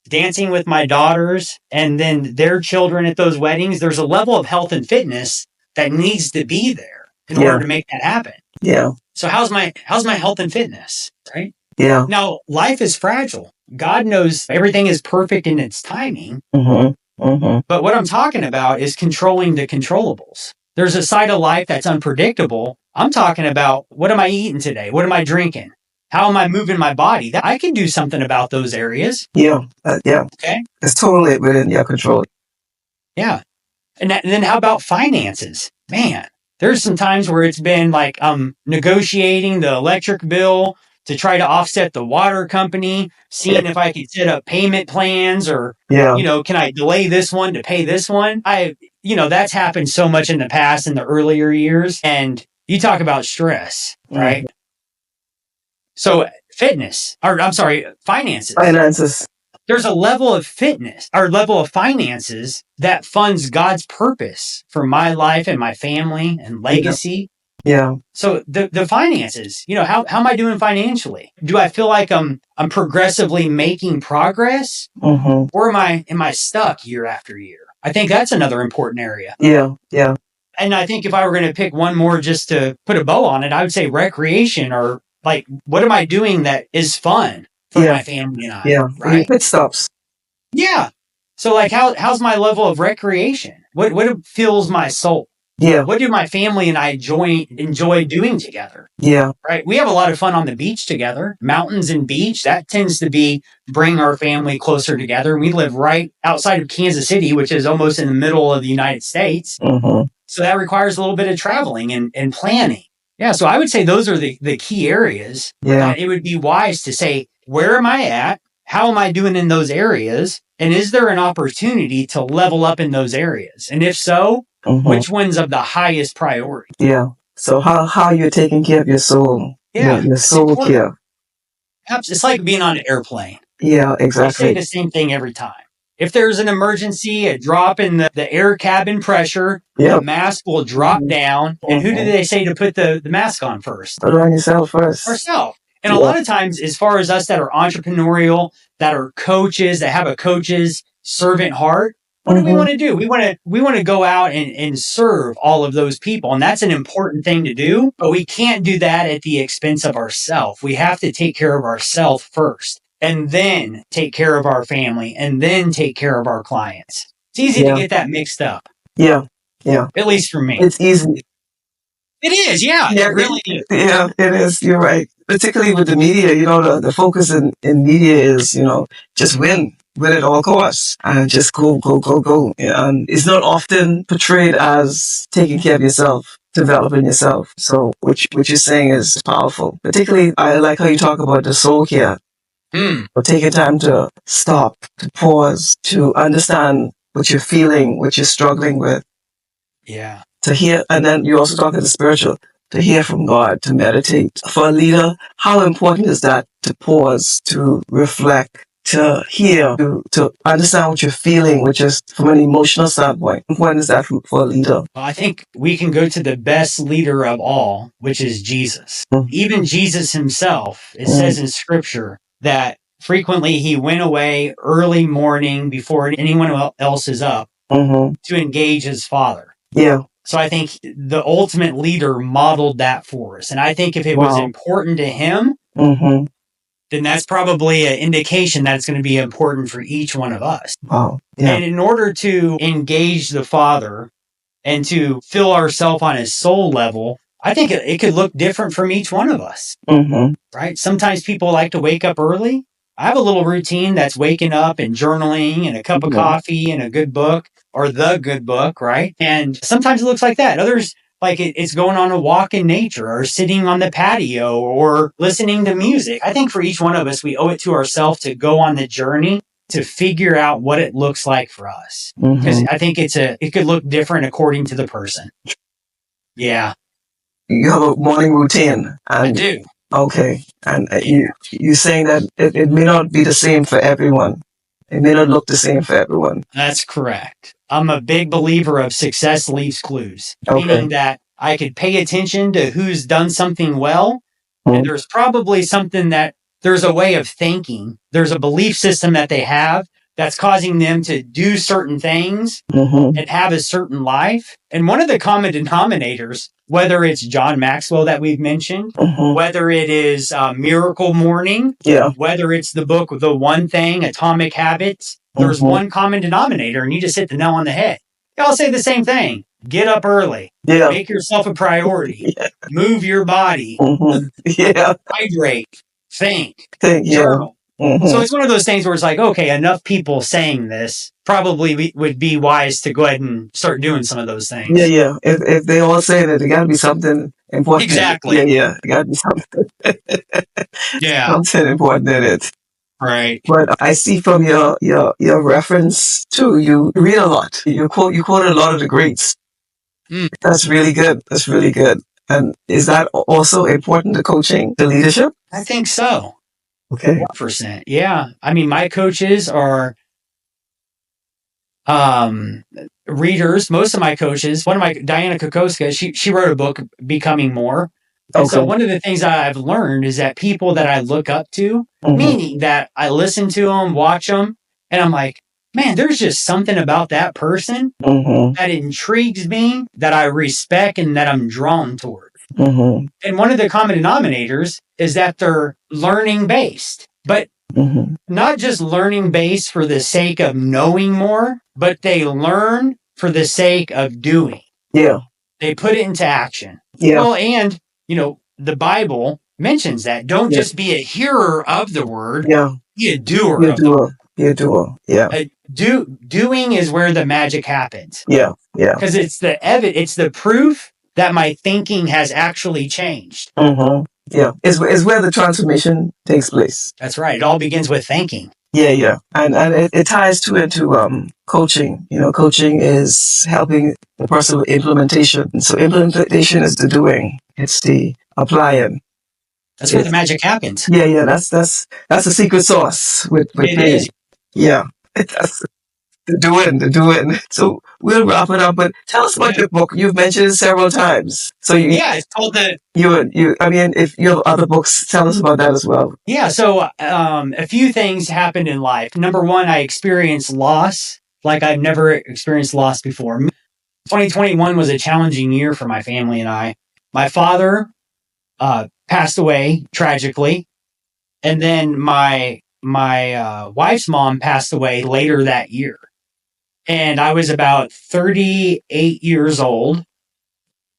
dancing with my daughters and then their children at those weddings. There's a level of health and fitness that needs to be there in order to make that happen. Yeah. So how's my health and fitness, right? Yeah. Now, life is fragile. God knows everything is perfect in its timing. But what I'm talking about is controlling the controllables. There's a side of life that's unpredictable. I'm talking about, what am I eating today? What am I drinking? How am I moving my body? I can do something about those areas. Yeah. Okay. It's totally within your control. Yeah. And then how about finances? Man, there's some times where it's been like negotiating the electric bill to try to offset the water company, seeing if I could set up payment plans or, can I delay this one to pay this one? That's happened so much in the past in the earlier years. And you talk about stress, right? So finances. Finances. There's a level of fitness or level of finances that funds God's purpose for my life and my family and legacy. Yeah. So the finances, how am I doing financially? Do I feel like I'm progressively making progress? Or am I stuck year after year? I think that's another important area. Yeah. And I think if I were going to pick one more just to put a bow on it, I would say recreation, or like, what am I doing that is fun for my family and I? Yeah. Right. Pit stops. Yeah. So like, how's my level of recreation? What fills my soul? Yeah. What do my family and I enjoy doing together? Yeah. Right. We have a lot of fun on the beach together, mountains and beach. That tends to bring our family closer together. We live right outside of Kansas City, which is almost in the middle of the United States. So that requires a little bit of traveling and planning. Yeah. So I would say those are the key areas. Yeah. It would be wise to say, where am I at? How am I doing in those areas? And is there an opportunity to level up in those areas? And if so, which one's of the highest priority? Yeah. So how you're taking care of your soul? Yeah. Your soul care. It's like being on an airplane. Yeah, exactly. I say the same thing every time. If there's an emergency, a drop in the air cabin pressure, the mask will drop down. And who do they say to put the mask on first? Put it on yourself first. Ourselves. And a lot of times, as far as us that are entrepreneurial, that are coaches, that have a coach's servant heart, what do we want to do? We want to go out and serve all of those people. And that's an important thing to do, but we can't do that at the expense of ourselves. We have to take care of ourselves first, and then take care of our family, and then take care of our clients. It's easy to get that mixed up. Yeah. At least for me. It's easy. It is, yeah. Yeah, It really is. yeah, it is. You're right. Particularly with the media, the focus in media is, just win at all costs, and just go, go, go, go. And it's not often portrayed as taking care of yourself, developing yourself. So, which you're saying is powerful. Particularly, I like how you talk about the soul care. Or taking time to stop, to pause, to understand what you're feeling, what you're struggling with. Yeah. To hear, and then you also talk about the spiritual, to hear from God, to meditate. For a leader, how important is that to pause, to reflect, to hear, to understand what you're feeling, which is from an emotional standpoint? How important is that for a leader? Well, I think we can go to the best leader of all, which is Jesus. Mm. Even Jesus himself, it says in scripture that frequently he went away early morning before anyone else is up to engage his Father. Yeah. So I think the ultimate leader modeled that for us. And I think if it was important to him, then that's probably an indication that it's going to be important for each one of us. Wow. Yeah. And in order to engage the Father and to fill ourselves on his soul level, I think it could look different from each one of us. Right? Sometimes people like to wake up early. I have a little routine that's waking up and journaling and a cup of coffee and a good book, or the good book, right? And sometimes it looks like that. Others, like it's going on a walk in nature or sitting on the patio or listening to music. I think for each one of us, we owe it to ourselves to go on the journey to figure out what it looks like for us. Because I think it could look different according to the person. Yeah. You have a morning routine. I do. Okay. And you're saying that it may not be the same for everyone. It may not look the same for everyone. That's correct. I'm a big believer of success leaves clues, meaning that I could pay attention to who's done something well. And there's probably there's a way of thinking. There's a belief system that they have that's causing them to do certain things and have a certain life. And one of the common denominators, whether it's John Maxwell that we've mentioned, whether it is Miracle Morning, whether it's the book, The One Thing, Atomic Habits, there's one common denominator, and you just hit the nail on the head. They all say the same thing. Get up early. Make yourself a priority. Move your body. Hydrate. Think. Journal. So it's one of those things where it's like, okay, enough people saying this, probably would be wise to go ahead and start doing some of those things. Yeah. If they all say that, there got to be something important. Exactly. Yeah. There got to be something. Something important in it. Right. But I see from your reference too, you read a lot. You quoted a lot of the greats. That's really good. That's really good. And is that also important to coaching, to leadership? I think so. Okay. 100%. Yeah. I mean, my coaches are readers. Most of my coaches, Diana Kokoska, she wrote a book, Becoming More. And so one of the things I've learned is that people that I look up to, meaning that I listen to them, watch them, and I'm like, man, there's just something about that person that intrigues me, that I respect, and that I'm drawn towards. And one of the common denominators is that they're learning based, but not just learning based for the sake of knowing more, but they learn for the sake of doing. Yeah. They put it into action. Yeah. Well, and, the Bible mentions that. Don't just be a hearer of the word. Yeah. Be a doer of the word. Be a doer. Yeah. Doing is where the magic happens. Yeah. Yeah. Because it's the proof that my thinking has actually changed. Yeah. It's where the transformation takes place. That's right. It all begins with thinking. Yeah. And it ties into coaching. Coaching is helping the person with implementation. So implementation is the doing. It's the applying. That's where the magic happens. Yeah. That's the secret sauce with it me. Is. Yeah. That's the doing. So we'll wrap it up, but tell us about your book. You've mentioned it several times. So it's called the... if you have other books, tell us about that as well. Yeah, so a few things happened in life. Number one, I experienced loss like I've never experienced loss before. 2021 was a challenging year for my family and I. My father passed away tragically, and then my wife's mom passed away later that year. And I was about 38 years old.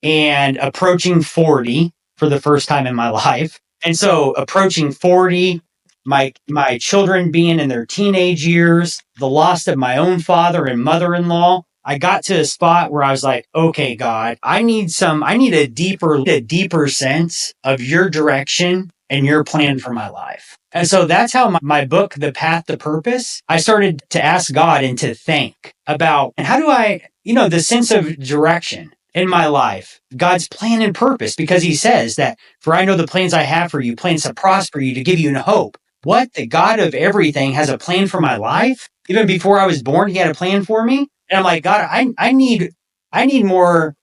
and approaching 40 for the first time in my life. And so approaching 40, my children being in their teenage years, the loss of my own father and mother-in-law, I got to a spot where I was like, okay, God, I need a deeper sense of your direction and your plan for my life. And so that's how my book, The Path to Purpose, I started to ask God and to think about, and how do I, the sense of direction in my life, God's plan and purpose, because he says that, for I know the plans I have for you, plans to prosper you, to give you hope. What? The God of everything has a plan for my life? Even before I was born, he had a plan for me? And I'm like, God, I need more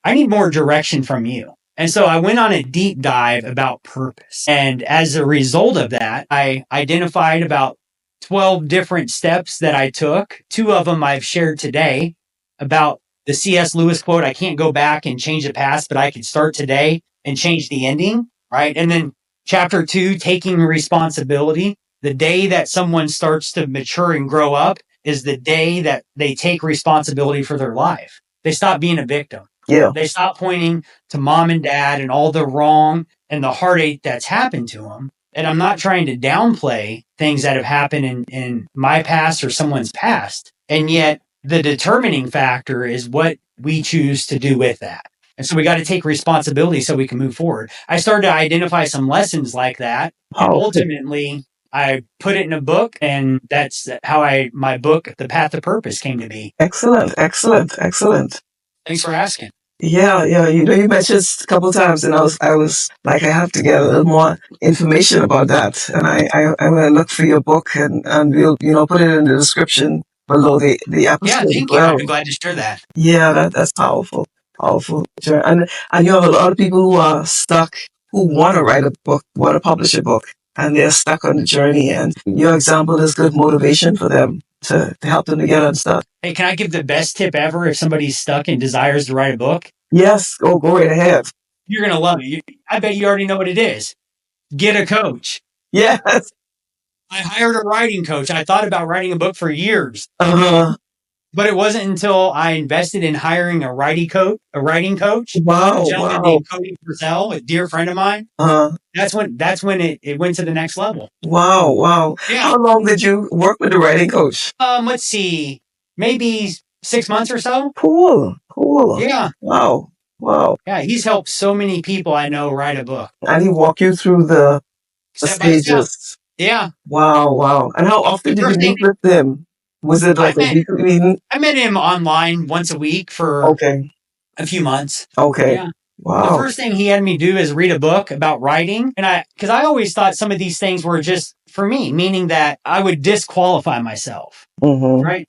direction from you. And so I went on a deep dive about purpose. And as a result of that, I identified about 12 different steps that I took. 2 of them I've shared today about the C.S. Lewis quote, I can't go back and change the past, but I can start today and change the ending, right? And then chapter 2, taking responsibility. The day that someone starts to mature and grow up is the day that they take responsibility for their life. They stop being a victim. Yeah. They stop pointing to mom and dad and all the wrong and the heartache that's happened to them. And I'm not trying to downplay things that have happened in my past or someone's past. And yet the determining factor is what we choose to do with that. And so we got to take responsibility so we can move forward. I started to identify some lessons like that. And ultimately, I put it in a book, and that's how my book, The Path to Purpose, came to be. Excellent, excellent, excellent. Thanks for asking. Yeah. You mentioned a couple of times, and I was like, I have to get a little more information about that. And I'm going to look for your book, and we'll, put it in the description below the episode. Yeah, thank you. I'd be glad to share that. Yeah, that's powerful. Powerful. And you have a lot of people who are stuck, who want to write a book, want to publish a book, and they're stuck on the journey. And your example is good motivation for them to help them to get unstuck. Hey, can I give the best tip ever if somebody's stuck and desires to write a book? Yes, go right ahead. You're going to love it. I bet you already know what it is. Get a coach. Yes. I hired a writing coach. I thought about writing a book for years. But it wasn't until I invested in hiring a writing coach. Wow. A gentleman named Cody Purcell, a dear friend of mine. That's when it went to the next level. Wow. Yeah. How long did you work with the writing coach? Let's see, maybe 6 months or so. Cool. Yeah. Wow. Yeah, he's helped so many people I know write a book. And he walked you through the stages. Yeah. Wow. And how often did you meet with him? Was it like a weekly meeting? I met him online once a week for a few months. Okay. Yeah. Wow. The first thing he had me do is read a book about writing. And because I always thought some of these things were just for me, meaning that I would disqualify myself. Mm-hmm. Right?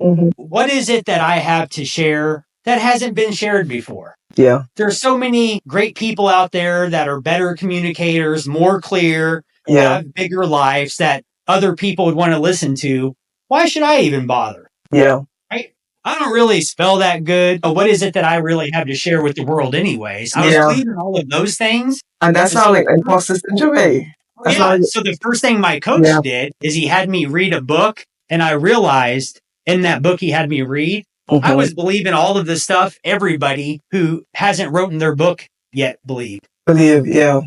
Mm-hmm. What is it that I have to share that hasn't been shared before? Yeah. There's so many great people out there that are better communicators, more clear, have bigger lives that other people would want to listen to. Why should I even bother? Yeah. Right? I don't really spell that good. But what is it that I really have to share with the world anyways? I was believing all of those things. And that's how like imposter syndrome. So the first thing my coach did is he had me read a book, and I realized in that book he had me read, I was believing all of the stuff everybody who hasn't written their book yet believed. Yeah.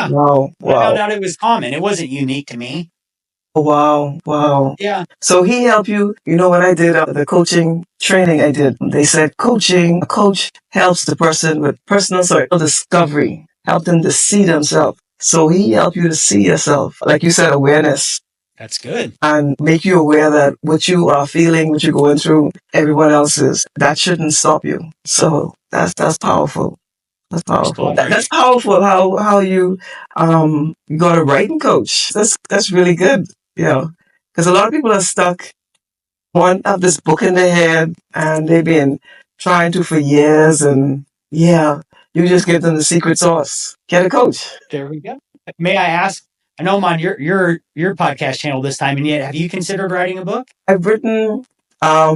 Wow. I found out it was common. It wasn't unique to me. Wow. Yeah. So he helped you. When I did the coaching training I did, they said a coach helps the person with personal discovery, help them to see themselves. So he helped you to see yourself. Like you said, awareness. That's good. And make you aware that what you are feeling, what you're going through, everyone else is. That shouldn't stop you. So that's powerful. That's powerful. That's powerful. How you got a writing coach. That's really good. Because a lot of people are stuck. One have this book in their head, and they've been trying to for years. And you just give them the secret sauce. Get a coach. There we go. May I ask? I know I'm on your podcast channel this time, and yet have you considered writing a book? I've written a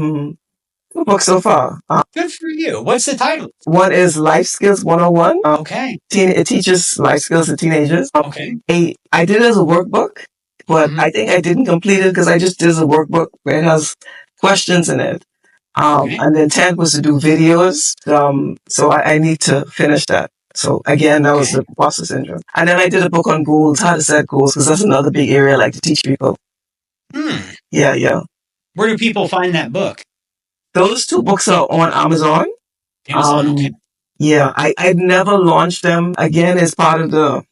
book so far. Good for you. What's the title? One is Life Skills 101. Okay. It teaches life skills to teenagers. Okay. I did it as a workbook, but I think I didn't complete it because I just did it as a workbook where it has questions in it. Okay. And the intent was to do videos. So I need to finish that. So again, that was Okay. the imposter syndrome. And then I did a book on goals, how to set goals, because that's another big area I like to teach people. Yeah, yeah. Where do people find that book? Those two books are on Amazon. Amazon. Okay. Yeah, I've never launched them. Again, as part of the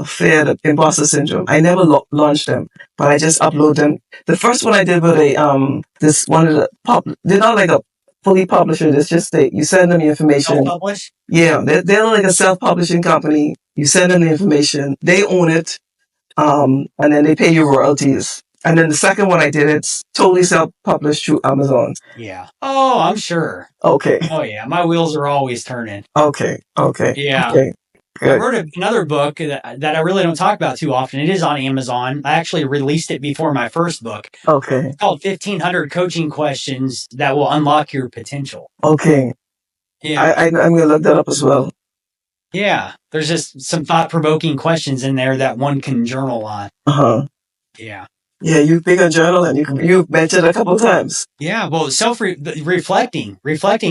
fear, the imposter syndrome. I never launched them, but I just upload them. The first one I did with this one of the they're not like a fully publisher. It's just you send them the information. Self-publish? Yeah, they're like a self-publishing company. You send them the information, they own it, and then they pay you royalties. And then the second one I did, it's totally self-published through Amazon. Yeah. Oh, I'm sure. Okay. Oh, yeah. My wheels are always turning. Okay. Yeah. Okay. Good. I wrote another book that I really don't talk about too often. It is on Amazon. I actually released it before my first book. Okay. It's called 1,500 Coaching Questions That Will Unlock Your Potential. Okay. Yeah. I'm going to look that up as well. Yeah. There's just some thought-provoking questions in there that one can journal on. Uh-huh. Yeah. Yeah, you pick a journal and you've mentioned a couple times. Yeah, well, reflecting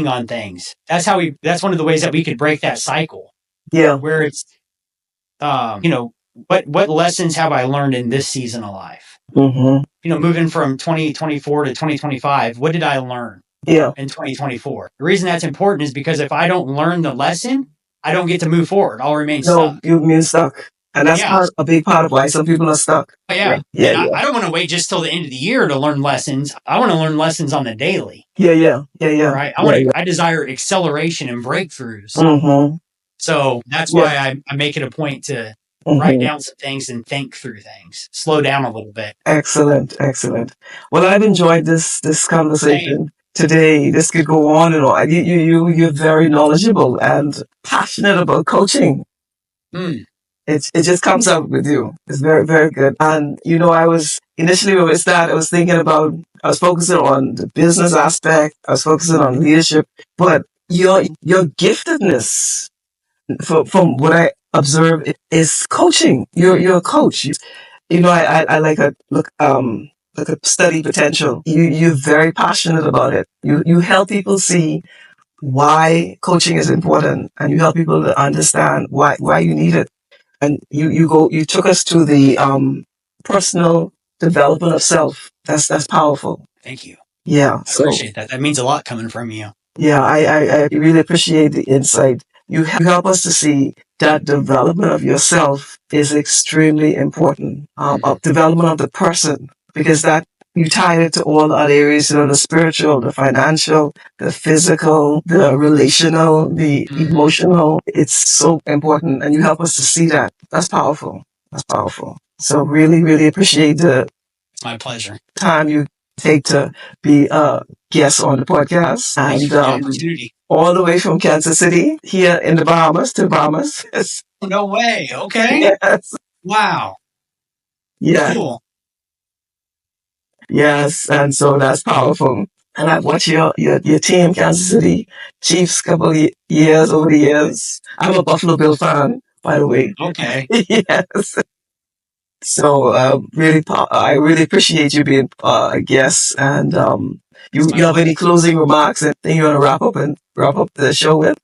on things. That's one of the ways that we could break that cycle. Yeah. Where it's, what lessons have I learned in this season of life? Mm-hmm. Moving from 2024 to 2025, what did I learn? Yeah. In 2024. The reason that's important is because if I don't learn the lesson, I don't get to move forward. I'll remain stuck. No, you mean stuck. And that's a big part of why some people are stuck. Oh, yeah. I don't want to wait just till the end of the year to learn lessons. I want to learn lessons on the daily. Yeah. Right. I desire acceleration and breakthroughs. Mm-hmm. So that's why I make it a point to write down some things and think through things. Slow down a little bit. Excellent. Well, I've enjoyed this conversation today. This could go on and on. You're very knowledgeable and passionate about coaching. It just comes out with you. It's very, very good. And, I was initially when we started, I was focusing on the business aspect. I was focusing on leadership, but your giftedness from what I observe is coaching. You're a coach. I like a study potential. You're very passionate about it. You help people see why coaching is important, and you help people to understand why you need it. And you took us to the personal development of self. That's powerful. Thank you. Yeah. I appreciate that. That means a lot coming from you. Yeah, I really appreciate the insight. You help us to see that development of yourself is extremely important. Of development of the person, because that you tie it to all the other areas, the spiritual, the financial, the physical, the relational, the emotional. It's so important, and you help us to see that. That's powerful. So really, really appreciate It's my pleasure. Time you take to be a guest on the podcast. Thanks for the opportunity. All the way from Kansas City, here in the Bahamas, to Bahamas. No way. Okay. Yes. Wow. Yeah. Cool. Yes, and so that's powerful. And I've watched your team, Kansas City Chiefs, over the years. I'm a Buffalo Bill fan, by the way. Okay. Yes. So I really appreciate you being a guest. And you have any closing remarks and thing you want to wrap up the show with?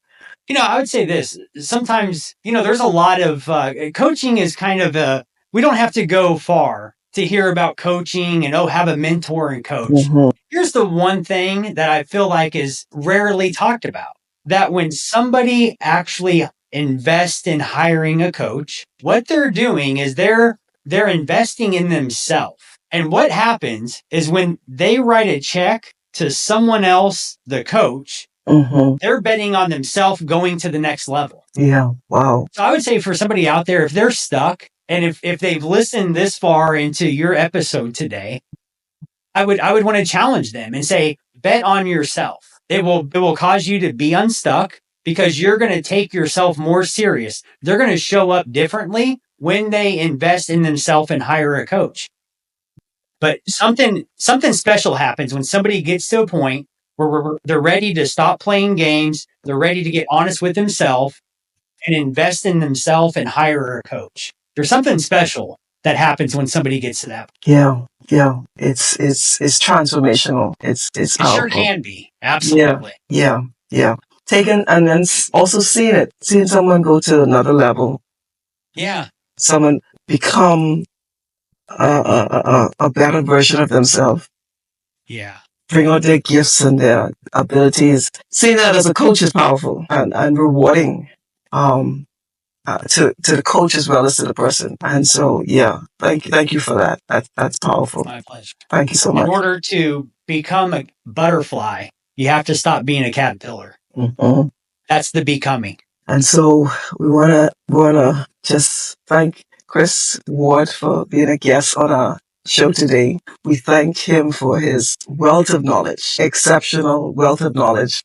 I would say this. Sometimes, there's a lot of coaching is kind of we don't have to go far to hear about coaching and have a mentor and coach. Here's the one thing that I feel like is rarely talked about. That when somebody actually invests in hiring a coach, what they're doing is they're investing in themselves. And what happens is when they write a check to someone else, the coach, they're betting on themselves going to the next level. Yeah. Wow. So I would say for somebody out there, if they're stuck and if they've listened this far into your episode today, I would want to challenge them and say, bet on yourself. It will cause you to be unstuck because you're going to take yourself more serious. They're going to show up differently when they invest in themselves and hire a coach. But something special happens when somebody gets to a point where they're ready to stop playing games. They're ready to get honest with themselves and invest in themselves and hire a coach. There's something special that happens when somebody gets to that. Yeah. Yeah, it's transformational. It's It sure powerful. can be. Yeah, Absolutely. yeah. Taking and then also seeing someone go to another level, Yeah. someone become a better version of themselves, Yeah. bring out their gifts and their abilities. Seeing that as a coach is powerful and rewarding. To the coach as well as to the person. And so, yeah, thank you for that. That's powerful. My pleasure. Thank you so In much. order to become a butterfly, you have to stop being a caterpillar. Mm-hmm. That's the becoming. And so we wanna just thank Chris Ward for being a guest on our show today. We thank him for his wealth of knowledge, exceptional wealth of knowledge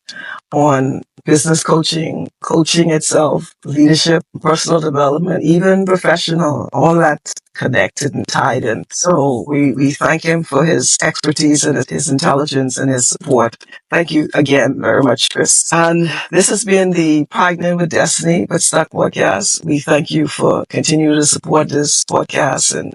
on business coaching, coaching itself, leadership, personal development, even professional, all that connected and tied in. So we thank him for his expertise and his intelligence and his support. Thank you again very much, Chris. And this has been the Pregnant with Destiny but Stuck podcast. We thank you for continuing to support this podcast and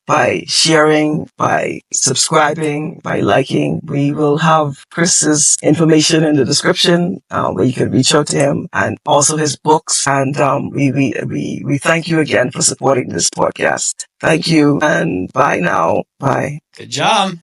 by sharing, by subscribing, by liking. We will have Chris's information in the description where you can reach out to him and also his books. And we thank you again for supporting this podcast. Thank you and bye now. Bye. Good job.